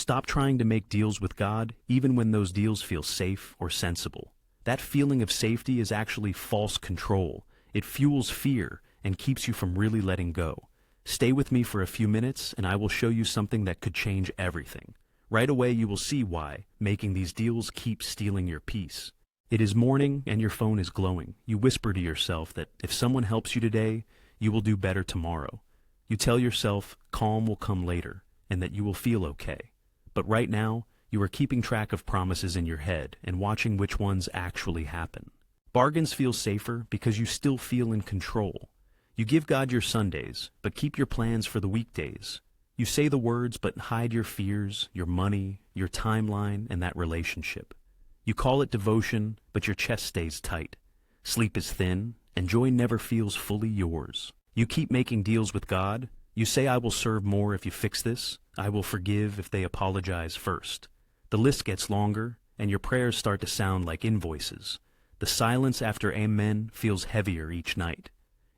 Stop trying to make deals with God, even when those deals feel safe or sensible. That feeling of safety is actually false control. It fuels fear and keeps you from really letting go. Stay with me for a few minutes and I will show you something that could change everything. Right away you will see why making these deals keeps stealing your peace. It is morning and your phone is glowing. You whisper to yourself that if someone helps you today, you will do better tomorrow. You tell yourself calm will come later and that you will feel okay. But right now, you are keeping track of promises in your head and watching which ones actually happen. Bargains feel safer because you still feel in control. You give God your Sundays, but keep your plans for the weekdays. You say the words but hide your fears, your money, your timeline, and that relationship. You call it devotion, but your chest stays tight. Sleep is thin, and joy never feels fully yours. You keep making deals with God. You say, I will serve more if you fix this. I will forgive if they apologize first. The list gets longer, and your prayers start to sound like invoices. The silence after amen feels heavier each night.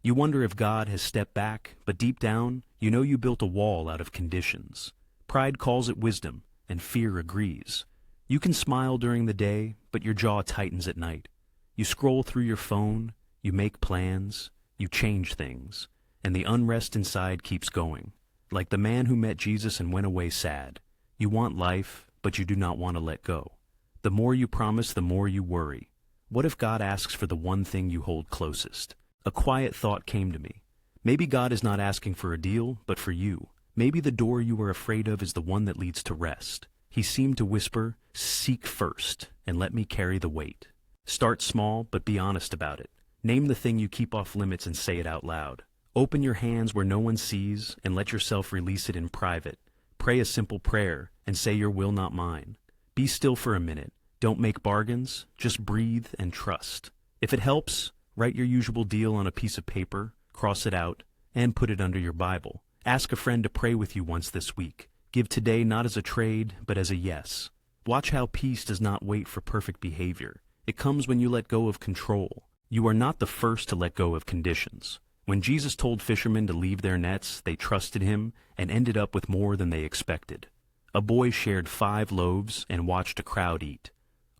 You wonder if God has stepped back, but deep down, you know you built a wall out of conditions. Pride calls it wisdom, and fear agrees. You can smile during the day, but your jaw tightens at night. You scroll through your phone, you make plans, you change things, and the unrest inside keeps going. Like the man who met Jesus and went away sad. You want life, but you do not want to let go. The more you promise, the more you worry. What if God asks for the one thing you hold closest? A quiet thought came to me. Maybe God is not asking for a deal, but for you. Maybe the door you are afraid of is the one that leads to rest. He seemed to whisper, seek first, and let me carry the weight. Start small, but be honest about it. Name the thing you keep off limits and say it out loud. Open your hands where no one sees and let yourself release it in private. Pray a simple prayer and say your will, not mine. Be still for a minute. Don't make bargains, just breathe and trust. If it helps, write your usual deal on a piece of paper, cross it out, and put it under your Bible. Ask a friend to pray with you once this week. Give today not as a trade, but as a yes. Watch how peace does not wait for perfect behavior. It comes when you let go of control. You are not the first to let go of conditions. When Jesus told fishermen to leave their nets, they trusted him and ended up with more than they expected. A boy shared 5 loaves and watched a crowd eat.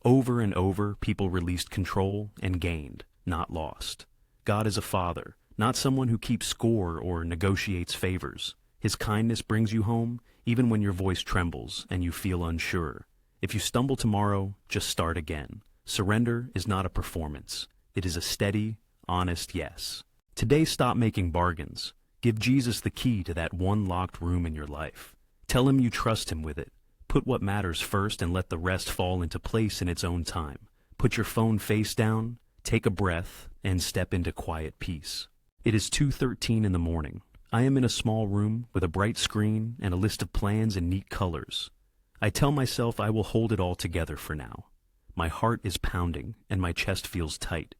Over and over, people released control and gained, not lost. God is a father, not someone who keeps score or negotiates favors. His kindness brings you home, even when your voice trembles and you feel unsure. If you stumble tomorrow, just start again. Surrender is not a performance. It is a steady, honest yes. Today, stop making bargains. Give Jesus the key to that one locked room in your life. Tell him you trust him with it. Put what matters first and let the rest fall into place in its own time. Put your phone face down, take a breath, and step into quiet peace. It is 2:13 in the morning. I am in a small room with a bright screen and a list of plans in neat colors. I tell myself I will hold it all together for now. My heart is pounding and my chest feels tight.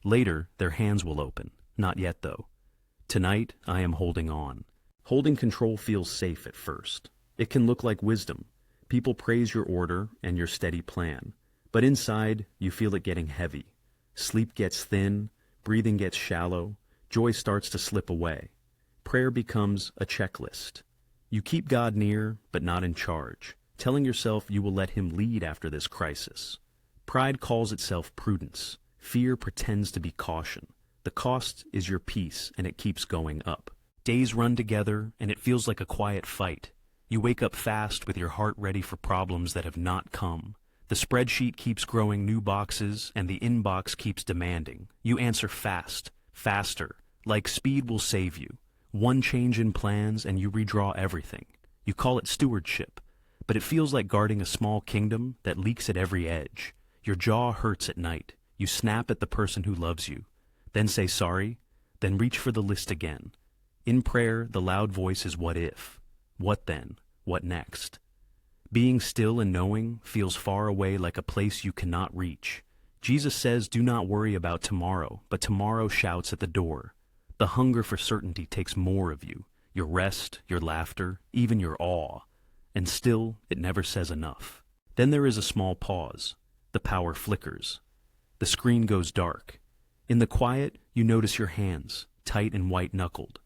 Later, their hands will open. Not yet, though. Tonight, I am holding on. Holding control feels safe at first. It can look like wisdom. People praise your order and your steady plan. But inside, you feel it getting heavy. Sleep gets thin, breathing gets shallow, joy starts to slip away. Prayer becomes a checklist. You keep God near, but not in charge, telling yourself you will let him lead after this crisis. Pride calls itself prudence. Fear pretends to be caution. The cost is your peace, and it keeps going up. Days run together, and it feels like a quiet fight. You wake up fast with your heart ready for problems that have not come. The spreadsheet keeps growing new boxes, and the inbox keeps demanding. You answer fast, faster, like speed will save you. One change in plans, and you redraw everything. You call it stewardship, but it feels like guarding a small kingdom that leaks at every edge. Your jaw hurts at night. You snap at the person who loves you. Then say sorry, then reach for the list again. In prayer, the loud voice is what if. What then? What next? Being still and knowing feels far away, like a place you cannot reach. Jesus says, do not worry about tomorrow, but tomorrow shouts at the door. The hunger for certainty takes more of you, your rest, your laughter, even your awe. And still, it never says enough. Then there is a small pause. The power flickers. The screen goes dark. In the quiet, you notice your hands, tight and white-knuckled.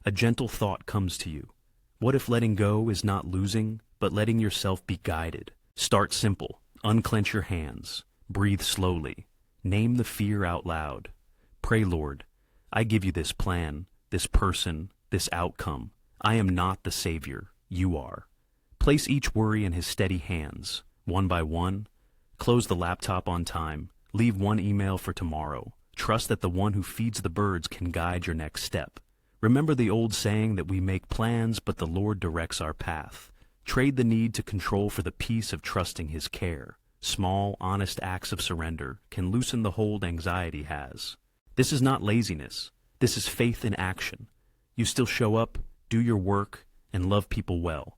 A gentle thought comes to you. What if letting go is not losing, but letting yourself be guided. Start simple. Unclench your hands. Breathe slowly. Name the fear out loud. Pray, Lord, I give you this plan, this person, this outcome. I am not the Savior. You are. Place each worry in his steady hands, one by one. Close the laptop on time. Leave one email for tomorrow. Trust that the one who feeds the birds can guide your next step. Remember the old saying that we make plans, but the Lord directs our path. Trade the need to control for the peace of trusting his care. Small, honest acts of surrender can loosen the hold anxiety has. This is not laziness. This is faith in action. You still show up, do your work, and love people well.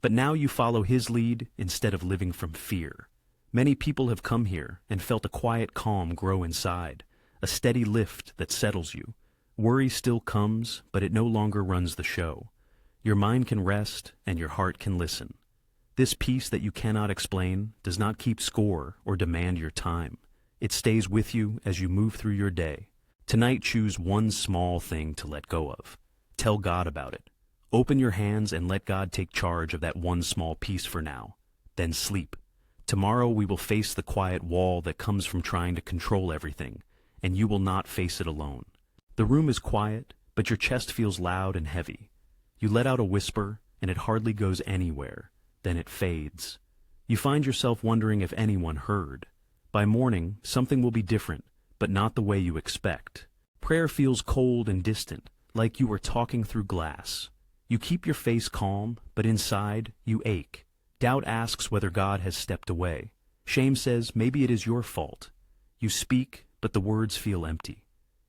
But now you follow his lead instead of living from fear. Many people have come here and felt a quiet calm grow inside, a steady lift that settles you. Worry still comes, but it no longer runs the show. Your mind can rest and your heart can listen. This peace that you cannot explain does not keep score or demand your time. It stays with you as you move through your day. Tonight, choose one small thing to let go of. Tell God about it. Open your hands and let God take charge of that one small piece for now. Then sleep. Tomorrow we will face the quiet wall that comes from trying to control everything, and you will not face it alone. The room is quiet, but your chest feels loud and heavy. You let out a whisper, and it hardly goes anywhere. Then it fades. You find yourself wondering if anyone heard. By morning, something will be different, but not the way you expect. Prayer feels cold and distant, like you were talking through glass. You keep your face calm, but inside, you ache. Doubt asks whether God has stepped away. Shame says maybe it is your fault. You speak, but the words feel empty.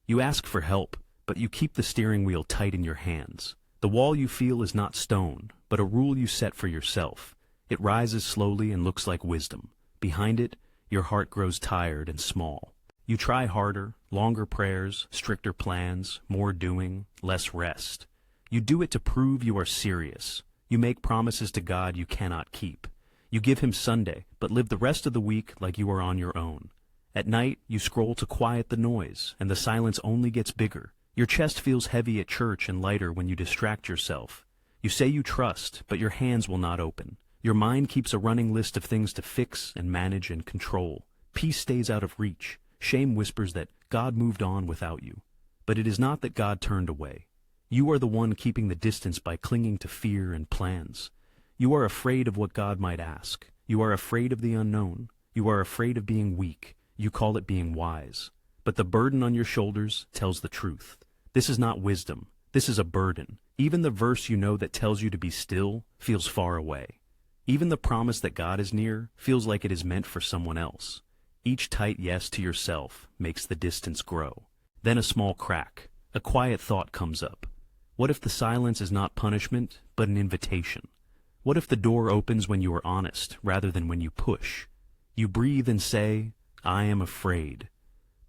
You ask for help, but you keep the steering wheel tight in your hands. The wall you feel is not stone, but a rule you set for yourself. It rises slowly and looks like wisdom. Behind it, your heart grows tired and small. You try harder, longer prayers, stricter plans, more doing, less rest. You do it to prove you are serious. You make promises to God you cannot keep. You give him Sunday, but live the rest of the week like you are on your own. At night, you scroll to quiet the noise, and the silence only gets bigger. Your chest feels heavy at church and lighter when you distract yourself. You say you trust, but your hands will not open. Your mind keeps a running list of things to fix and manage and control. Peace stays out of reach. Shame whispers that God moved on without you. But it is not that God turned away. You are the one keeping the distance by clinging to fear and plans. You are afraid of what God might ask. You are afraid of the unknown. You are afraid of being weak. You call it being wise. But the burden on your shoulders tells the truth. This is not wisdom. This is a burden. Even the verse you know that tells you to be still feels far away. Even the promise that God is near feels like it is meant for someone else. Each tight yes to yourself makes the distance grow. Then a small crack. A quiet thought comes up. What if the silence is not punishment, but an invitation? What if the door opens when you are honest, rather than when you push? You breathe and say, I am afraid.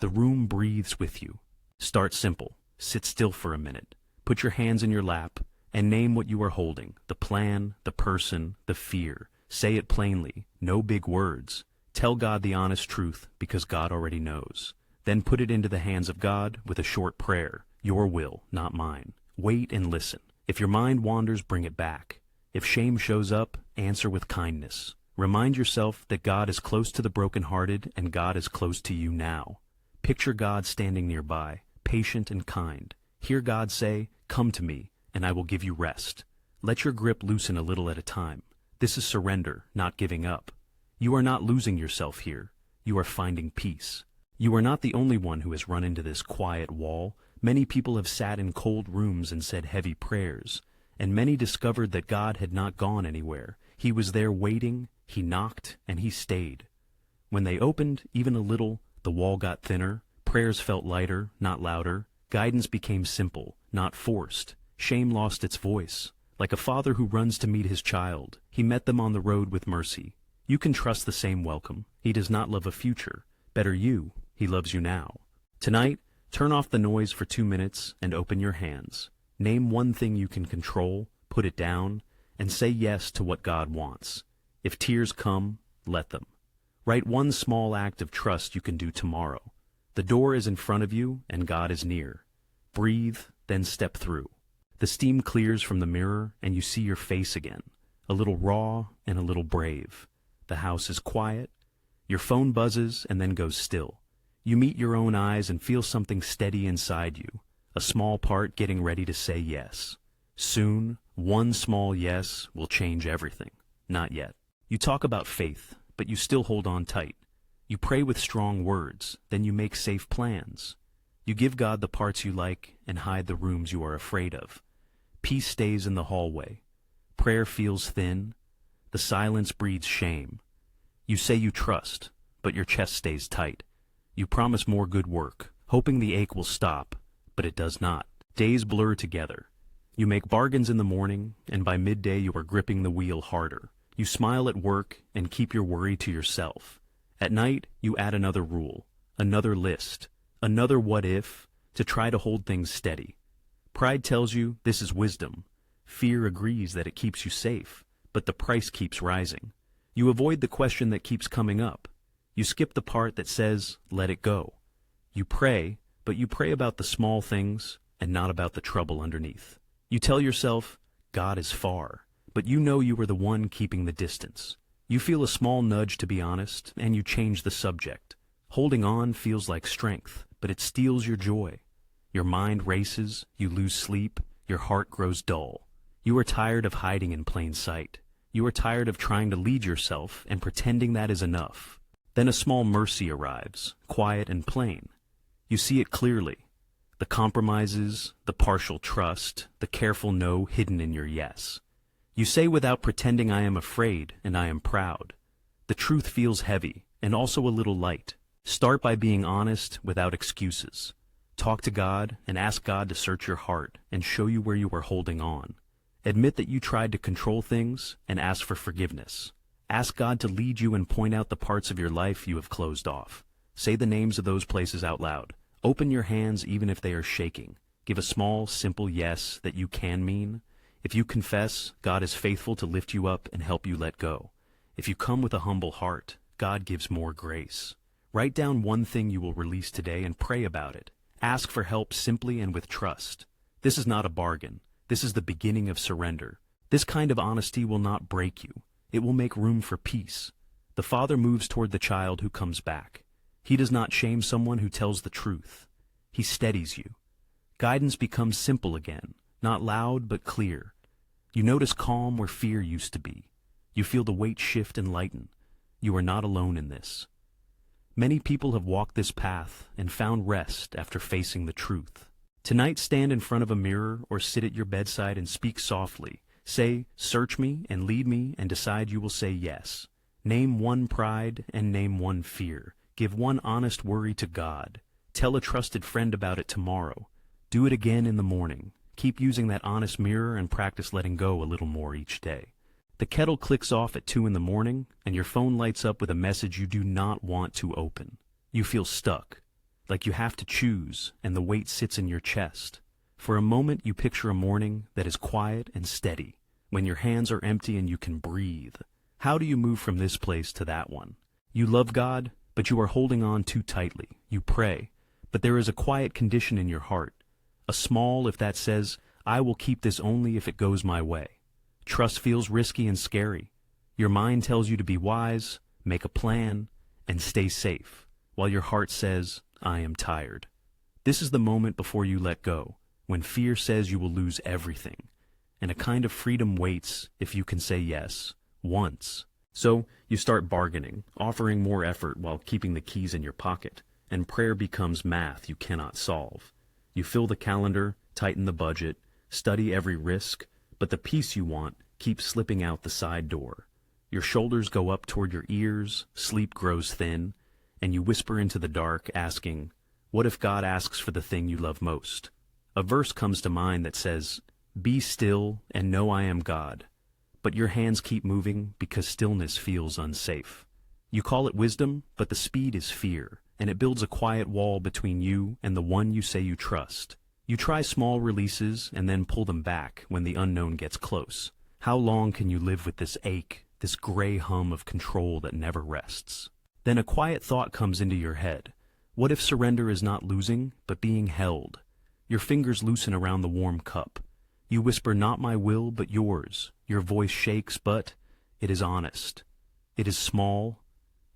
The room breathes with you. Start simple. Sit still for a minute. Put your hands in your lap, and name what you are holding, the plan, the person, the fear. Say it plainly, no big words. Tell God the honest truth, because God already knows. Then put it into the hands of God with a short prayer. Your will, not mine. Wait and listen. If your mind wanders, bring it back. If shame shows up, answer with kindness. Remind yourself that God is close to the brokenhearted and God is close to you now. Picture God standing nearby, patient and kind. Hear God say, come to me, and I will give you rest. Let your grip loosen a little at a time. This is surrender, not giving up. You are not losing yourself here. You are finding peace. You are not the only one who has run into this quiet wall. Many people have sat in cold rooms and said heavy prayers, and many discovered that God had not gone anywhere. He was there waiting, he knocked, and he stayed. When they opened, even a little, the wall got thinner, prayers felt lighter, not louder, guidance became simple, not forced. Shame lost its voice. Like a father who runs to meet his child, he met them on the road with mercy. You can trust the same welcome. He does not love a future. Better you, he loves you now. Tonight, turn off the noise for 2 minutes and open your hands. Name one thing you can control, put it down, and say yes to what God wants. If tears come, let them. Write one small act of trust you can do tomorrow. The door is in front of you and God is near. Breathe, then step through. The steam clears from the mirror and you see your face again. a little raw and a little brave. The house is quiet. Your phone buzzes and then goes still. You meet your own eyes and feel something steady inside you, a small part getting ready to say yes. Soon, one small yes will change everything. Not yet. You talk about faith, but you still hold on tight. You pray with strong words, then you make safe plans. You give God the parts you like and hide the rooms you are afraid of. Peace stays in the hallway. Prayer feels thin. The silence breeds shame. You say you trust, but your chest stays tight. You promise more good work, hoping the ache will stop, but it does not. Days blur together. You make bargains in the morning, and by midday you are gripping the wheel harder. You smile at work and keep your worry to yourself. At night, you add another rule, another list, another what if, to try to hold things steady. Pride tells you this is wisdom. Fear agrees that it keeps you safe, but the price keeps rising. You avoid the question that keeps coming up. You skip the part that says, let it go. You pray, but you pray about the small things and not about the trouble underneath. You tell yourself, God is far, but you know you are the one keeping the distance. You feel a small nudge to be honest, and you change the subject. Holding on feels like strength, but it steals your joy. Your mind races, you lose sleep, your heart grows dull. You are tired of hiding in plain sight. You are tired of trying to lead yourself and pretending that is enough. Then a small mercy arrives, quiet and plain. You see it clearly. The compromises, the partial trust, the careful no hidden in your yes. You say without pretending, I am afraid and I am proud. The truth feels heavy and also a little light. Start by being honest without excuses. Talk to God and ask God to search your heart and show you where you are holding on. Admit that you tried to control things and ask for forgiveness. Ask God to lead you and point out the parts of your life you have closed off. Say the names of those places out loud. Open your hands even if they are shaking. Give a small, simple yes that you can mean. If you confess, God is faithful to lift you up and help you let go. If you come with a humble heart, God gives more grace. Write down one thing you will release today and pray about it. Ask for help simply and with trust. This is not a bargain. This is the beginning of surrender. This kind of honesty will not break you. It will make room for peace. The Father moves toward the child who comes back. He does not shame someone who tells the truth. He steadies you. Guidance becomes simple again, not loud but clear. You notice calm where fear used to be. You feel the weight shift and lighten. You are not alone in this. Many people have walked this path and found rest after facing the truth. Tonight, stand in front of a mirror or sit at your bedside and speak softly. Say, search me and lead me, and decide you will say yes. Name one pride and name one fear. Give one honest worry to God. Tell a trusted friend about it tomorrow. Do it again in the morning. Keep using that honest mirror and practice letting go a little more each day. The kettle clicks off at 2 in the morning, and your phone lights up with a message you do not want to open. You feel stuck, like you have to choose, and the weight sits in your chest. For a moment, you picture a morning that is quiet and steady, when your hands are empty and you can breathe. How do you move from this place to that one? You love God, but you are holding on too tightly. You pray, but there is a quiet condition in your heart. A small if that says, I will keep this only if it goes my way. Trust feels risky and scary. Your mind tells you to be wise, make a plan, and stay safe, while your heart says, I am tired. This is the moment before you let go, when fear says you will lose everything, and a kind of freedom waits if you can say yes, once. So you start bargaining, offering more effort while keeping the keys in your pocket, and prayer becomes math you cannot solve. You fill the calendar, tighten the budget, study every risk, but the peace you want keeps slipping out the side door. Your shoulders go up toward your ears, sleep grows thin, and you whisper into the dark, asking, what if God asks for the thing you love most? A verse comes to mind that says, be still and know I am God. But your hands keep moving because stillness feels unsafe. You call it wisdom, but the speed is fear, and it builds a quiet wall between you and the one you say you trust. You try small releases and then pull them back when the unknown gets close. How long can you live with this ache, this gray hum of control that never rests? Then a quiet thought comes into your head. What if surrender is not losing, but being held? Your fingers loosen around the warm cup. You whisper, "Not my will, but yours." Your voice shakes, but it is honest. It is small,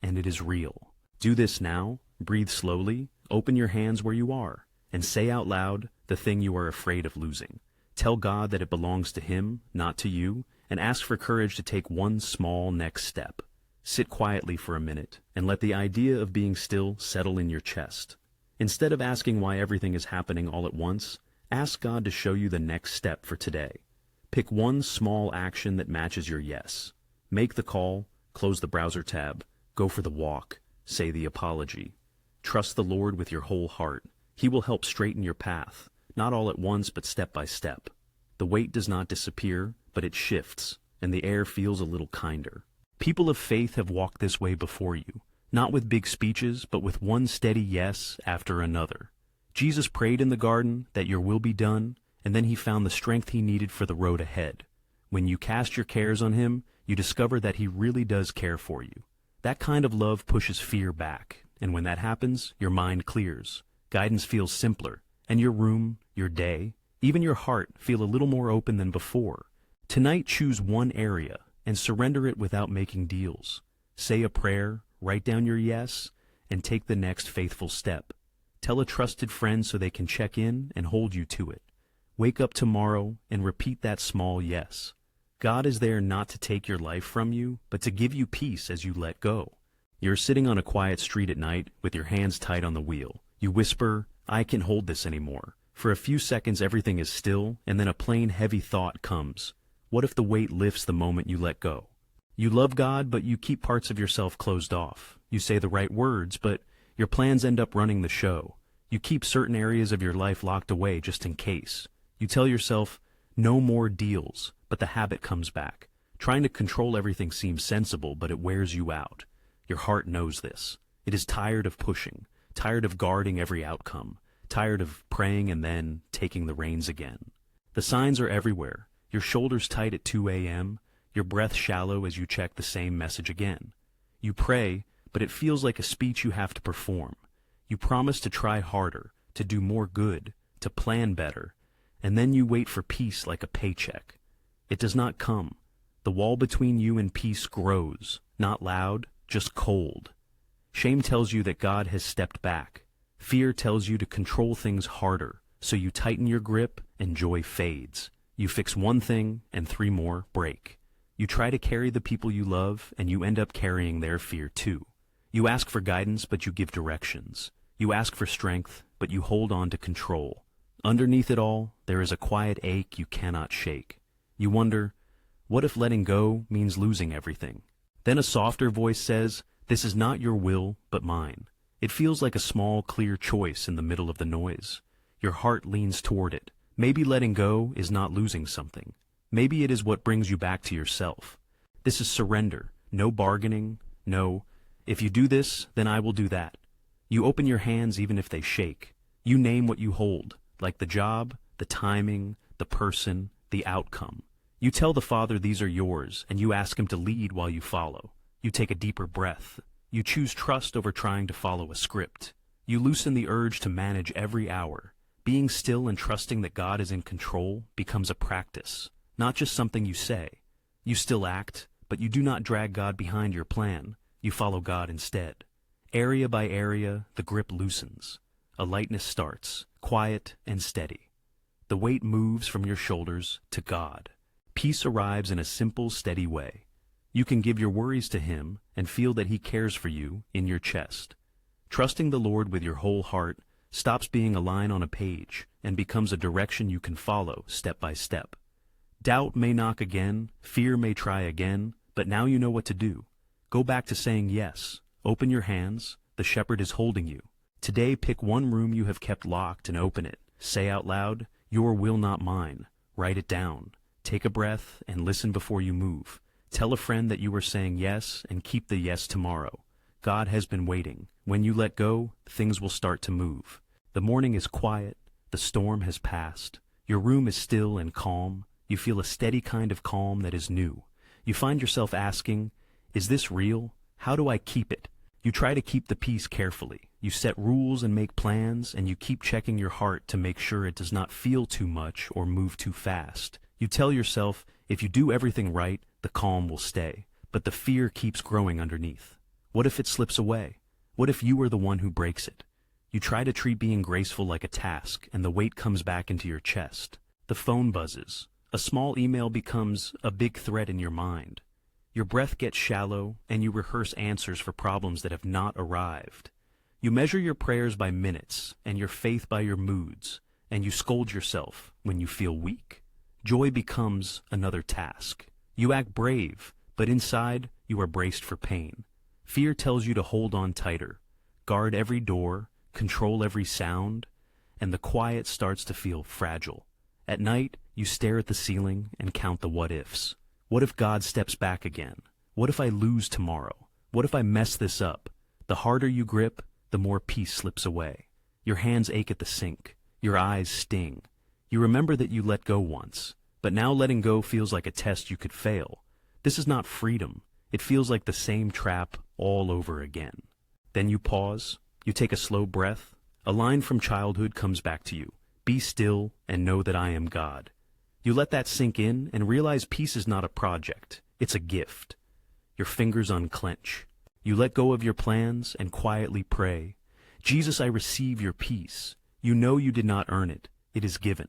and it is real. Do this now. Breathe slowly. Open your hands where you are, and say out loud the thing you are afraid of losing. Tell God that it belongs to Him, not to you, and ask for courage to take one small next step. Sit quietly for a minute, and let the idea of being still settle in your chest. Instead of asking why everything is happening all at once, ask God to show you the next step for today. Pick one small action that matches your yes. Make the call, close the browser tab, go for the walk, say the apology. Trust the Lord with your whole heart. He will help straighten your path, not all at once but step by step. The weight does not disappear, but it shifts, and the air feels a little kinder. People of faith have walked this way before you, not with big speeches, but with one steady yes after another. Jesus prayed in the garden that your will be done, and then He found the strength He needed for the road ahead. When you cast your cares on Him, you discover that He really does care for you. That kind of love pushes fear back, and when that happens, your mind clears. Guidance feels simpler, and your room, your day, even your heart feel a little more open than before. Tonight, choose one area and surrender it without making deals. Say a prayer, write down your yes, and take the next faithful step. Tell a trusted friend so they can check in and hold you to it. Wake up tomorrow and repeat that small yes. God is there not to take your life from you, but to give you peace as you let go. You're sitting on a quiet street at night with your hands tight on the wheel. You whisper, "I can't hold this anymore." For a few seconds everything is still, and then a plain heavy thought comes. What if the weight lifts the moment you let go? You love God, but you keep parts of yourself closed off. You say the right words, but your plans end up running the show. You keep certain areas of your life locked away just in case. You tell yourself, no more deals, but the habit comes back. Trying to control everything seems sensible, but it wears you out. Your heart knows this. It is tired of pushing, tired of guarding every outcome, tired of praying and then taking the reins again. The signs are everywhere. Your shoulders tight at 2 a.m., your breath shallow as you check the same message again. You pray, but it feels like a speech you have to perform. You promise to try harder, to do more good, to plan better, and then you wait for peace like a paycheck. It does not come. The wall between you and peace grows, not loud, just cold. Shame tells you that God has stepped back. Fear tells you to control things harder, so you tighten your grip and joy fades. You fix one thing and 3 more break. You try to carry the people you love and you end up carrying their fear too. You ask for guidance but you give directions. You ask for strength but you hold on to control. Underneath it all, there is a quiet ache you cannot shake. You wonder, what if letting go means losing everything? Then a softer voice says, "This is not your will, but mine." It feels like a small, clear choice in the middle of the noise. Your heart leans toward it. Maybe letting go is not losing something. Maybe it is what brings you back to yourself. This is surrender, no bargaining, no, "If you do this, then I will do that." You open your hands even if they shake. You name what you hold, like the job, the timing, the person, the outcome. You tell the Father these are yours, and you ask Him to lead while you follow. You take a deeper breath. You choose trust over trying to follow a script. You loosen the urge to manage every hour. Being still and trusting that God is in control becomes a practice, not just something you say. You still act, but you do not drag God behind your plan. You follow God instead. Area by area, the grip loosens. A lightness starts, quiet and steady. The weight moves from your shoulders to God. Peace arrives in a simple, steady way. You can give your worries to Him and feel that He cares for you in your chest. Trusting the Lord with your whole heart stops being a line on a page and becomes a direction you can follow step by step. Doubt may knock again, fear may try again, but now you know what to do. Go back to saying yes. Open your hands. The shepherd is holding you. Today, pick one room you have kept locked and open it. Say out loud, "Your will, not mine." Write it down. Take a breath and listen before you move. Tell a friend that you are saying yes and keep the yes tomorrow. God has been waiting. When you let go, things will start to move. The morning is quiet. The storm has passed. Your room is still and calm. You feel a steady kind of calm that is new. You find yourself asking, "Is this real? How do I keep it?" You try to keep the peace carefully. You set rules and make plans, and you keep checking your heart to make sure it does not feel too much or move too fast. You tell yourself, if you do everything right, the calm will stay. But the fear keeps growing underneath. What if it slips away? What if you are the one who breaks it? You try to treat being graceful like a task, and the weight comes back into your chest. The phone buzzes. A small email becomes a big threat in your mind. Your breath gets shallow, and you rehearse answers for problems that have not arrived. You measure your prayers by minutes, and your faith by your moods, and you scold yourself when you feel weak. Joy becomes another task. You act brave, but inside you are braced for pain. Fear tells you to hold on tighter, guard every door, control every sound, and the quiet starts to feel fragile. At night, you stare at the ceiling and count the what-ifs. What if God steps back again? What if I lose tomorrow? What if I mess this up? The harder you grip, the more peace slips away. Your hands ache at the sink. Your eyes sting. You remember that you let go once, but now letting go feels like a test you could fail. This is not freedom. It feels like the same trap all over again. Then you pause. You take a slow breath. A line from childhood comes back to you. Be still and know that I am God. You let that sink in and realize peace is not a project. It's a gift. Your fingers unclench. You let go of your plans and quietly pray. Jesus, I receive your peace. You know you did not earn it. It is given.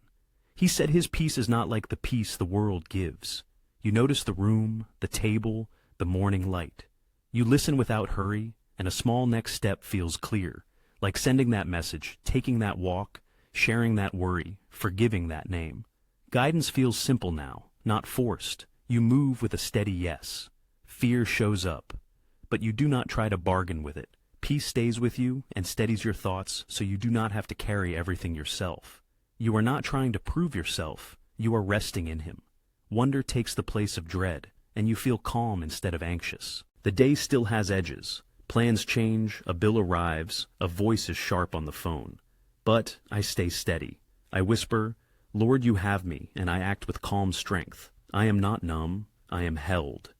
He said his peace is not like the peace the world gives. You notice the room, the table, the morning light. You listen without hurry, and a small next step feels clear, like sending that message, taking that walk, sharing that worry, forgiving that name. Guidance feels simple now, not forced. You move with a steady yes. Fear shows up, but you do not try to bargain with it. Peace stays with you and steadies your thoughts so you do not have to carry everything yourself. You are not trying to prove yourself. You are resting in him. Wonder takes the place of dread, and you feel calm instead of anxious. The day still has edges. Plans change, a bill arrives, a voice is sharp on the phone. But I stay steady. I whisper, Lord, you have me, and I act with calm strength. I am not numb. I am held.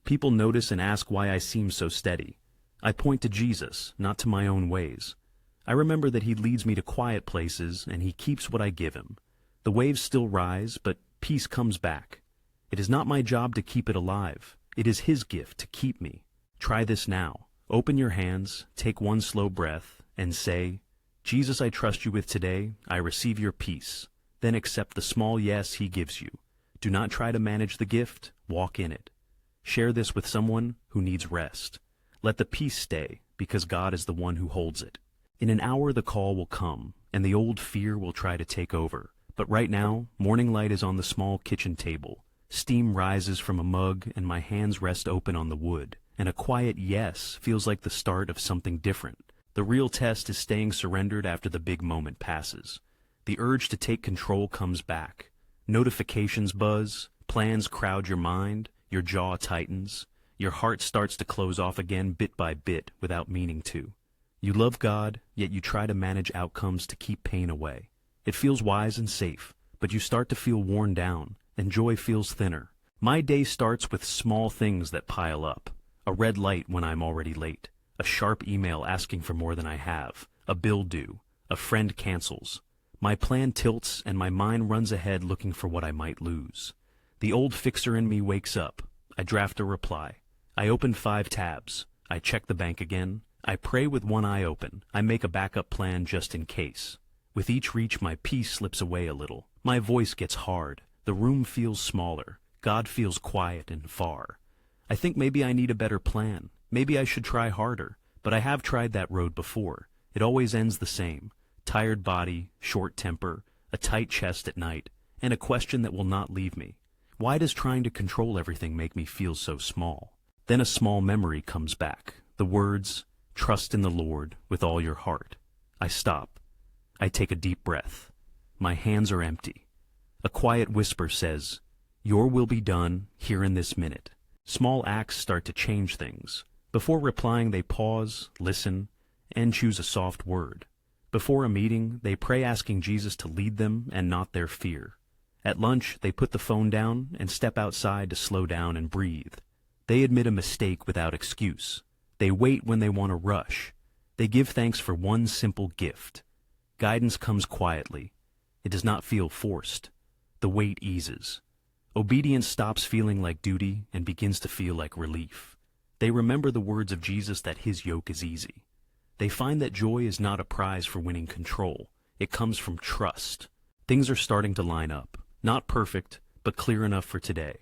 People notice and ask why I seem so steady. I point to Jesus, not to my own ways. I remember that he leads me to quiet places, and he keeps what I give him. The waves still rise, but peace comes back. It is not my job to keep it alive. It is his gift to keep me. Try this now. Open your hands, take one slow breath, and say, Jesus, I trust you with today. I receive your peace. Then accept the small yes he gives you. Do not try to manage the gift. Walk in it. Share this with someone who needs rest. Let the peace stay, because God is the one who holds it. In an hour the call will come, and the old fear will try to take over. But right now, morning light is on the small kitchen table. Steam rises from a mug, and my hands rest open on the wood. And a quiet yes feels like the start of something different. The real test is staying surrendered after the big moment passes. The urge to take control comes back. Notifications buzz, plans crowd your mind, your jaw tightens, your heart starts to close off again bit by bit without meaning to. You love God, yet you try to manage outcomes to keep pain away. It feels wise and safe, but you start to feel worn down, and joy feels thinner. My day starts with small things that pile up. A red light when I'm already late, a sharp email asking for more than I have, a bill due, a friend cancels. My plan tilts and my mind runs ahead looking for what I might lose. The old fixer in me wakes up. I draft a reply. I open 5 tabs. I check the bank again. I pray with one eye open. I make a backup plan just in case. With each reach, my peace slips away a little. My voice gets hard. The room feels smaller. God feels quiet and far. I think maybe I need a better plan. Maybe I should try harder. But I have tried that road before. It always ends the same. Tired body, short temper, a tight chest at night, and a question that will not leave me. Why does trying to control everything make me feel so small? Then a small memory comes back. The words, trust in the Lord with all your heart. I stop. I take a deep breath. My hands are empty. A quiet whisper says, your will be done here in this minute. Small acts start to change things. Before replying, they pause, listen, and choose a soft word. Before a meeting, they pray asking Jesus to lead them and not their fear. At lunch, they put the phone down and step outside to slow down and breathe. They admit a mistake without excuse. They wait when they want to rush. They give thanks for one simple gift. Guidance comes quietly. It does not feel forced. The weight eases. Obedience stops feeling like duty and begins to feel like relief. They remember the words of Jesus that his yoke is easy. They find that joy is not a prize for winning control. It comes from trust. Things are starting to line up. Not perfect, but clear enough for today.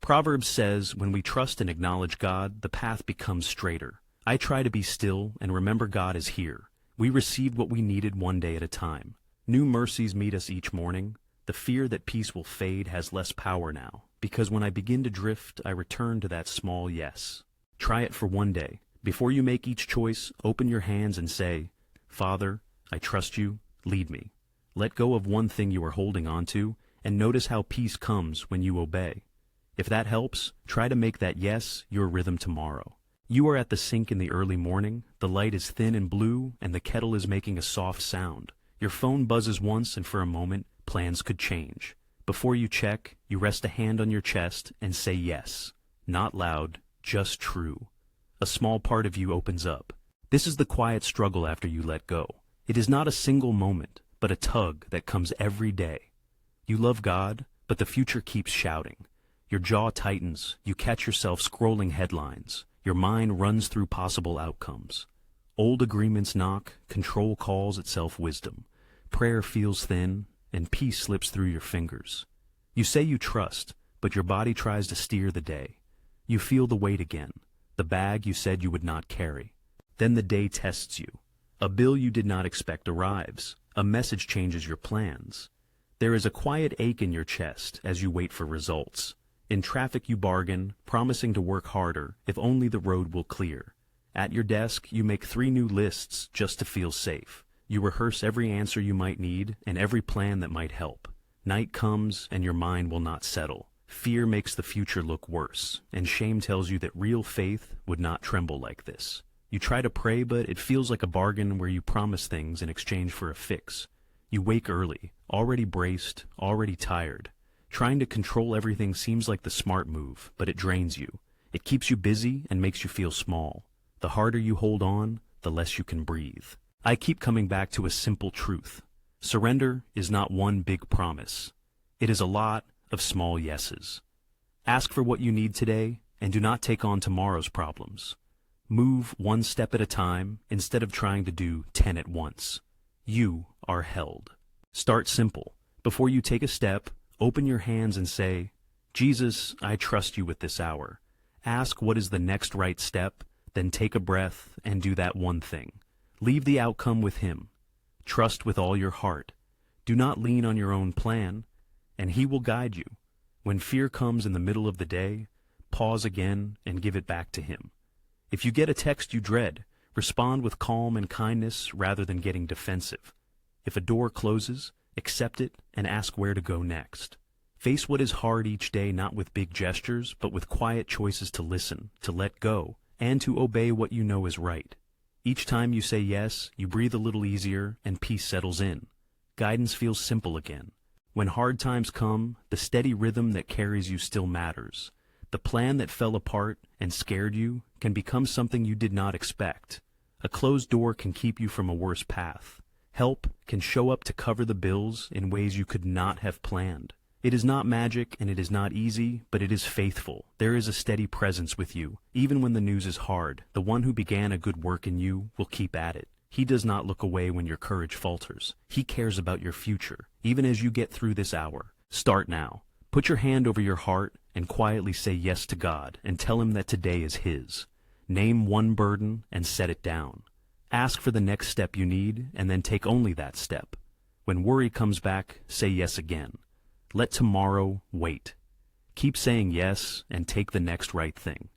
Proverbs says, when we trust and acknowledge God, the path becomes straighter. I try to be still and remember God is here. We received what we needed one day at a time. New mercies meet us each morning. The fear that peace will fade has less power now, because when I begin to drift, I return to that small yes. Try it for one day. Before you make each choice, open your hands and say, Father, I trust you, lead me. Let go of one thing you are holding on to, and notice how peace comes when you obey. If that helps, try to make that yes your rhythm tomorrow. You are at the sink in the early morning, the light is thin and blue, and the kettle is making a soft sound. Your phone buzzes once, and for a moment, plans could change. Before you check, you rest a hand on your chest and say yes. Not loud, just true. A small part of you opens up. This is the quiet struggle after you let go. It is not a single moment, but a tug that comes every day. You love God, but the future keeps shouting. Your jaw tightens, you catch yourself scrolling headlines. Your mind runs through possible outcomes. Old agreements knock, control calls itself wisdom. Prayer feels thin, and peace slips through your fingers. You say you trust, but your body tries to steer the day. You feel the weight again, the bag you said you would not carry. Then the day tests you. A bill you did not expect arrives. A message changes your plans. There is a quiet ache in your chest as you wait for results. In traffic you bargain, promising to work harder if only the road will clear. At your desk you make 3 new lists just to feel safe. You rehearse every answer you might need and every plan that might help. Night comes and your mind will not settle. Fear makes the future look worse, and shame tells you that real faith would not tremble like this. You try to pray, but it feels like a bargain where you promise things in exchange for a fix. You wake early, already braced, already tired. Trying to control everything seems like the smart move, but it drains you. It keeps you busy and makes you feel small. The harder you hold on, the less you can breathe. I keep coming back to a simple truth. Surrender is not one big promise. It is a lot of small yeses. Ask for what you need today, and do not take on tomorrow's problems. Move one step at a time instead of trying to do 10 at once. You are held. Start simple. Before you take a step, open your hands and say, Jesus, I trust you with this hour. Ask what is the next right step, then take a breath and do that one thing. Leave the outcome with Him. Trust with all your heart. Do not lean on your own plan, and He will guide you. When fear comes in the middle of the day, pause again and give it back to Him. If you get a text you dread, respond with calm and kindness rather than getting defensive. If a door closes, accept it and ask where to go next. Face what is hard each day not with big gestures, but with quiet choices to listen, to let go, and to obey what you know is right. Each time you say yes, you breathe a little easier and peace settles in. Guidance feels simple again. When hard times come, the steady rhythm that carries you still matters. The plan that fell apart and scared you can become something you did not expect. A closed door can keep you from a worse path. Help can show up to cover the bills in ways you could not have planned. It is not magic and it is not easy, but it is faithful. There is a steady presence with you. Even when the news is hard, the one who began a good work in you will keep at it. He does not look away when your courage falters. He cares about your future, even as you get through this hour. Start now. Put your hand over your heart and quietly say yes to God and tell Him that today is His. Name one burden and set it down. Ask for the next step you need and then take only that step. When worry comes back, say yes again. Let tomorrow wait. Keep saying yes and take the next right thing.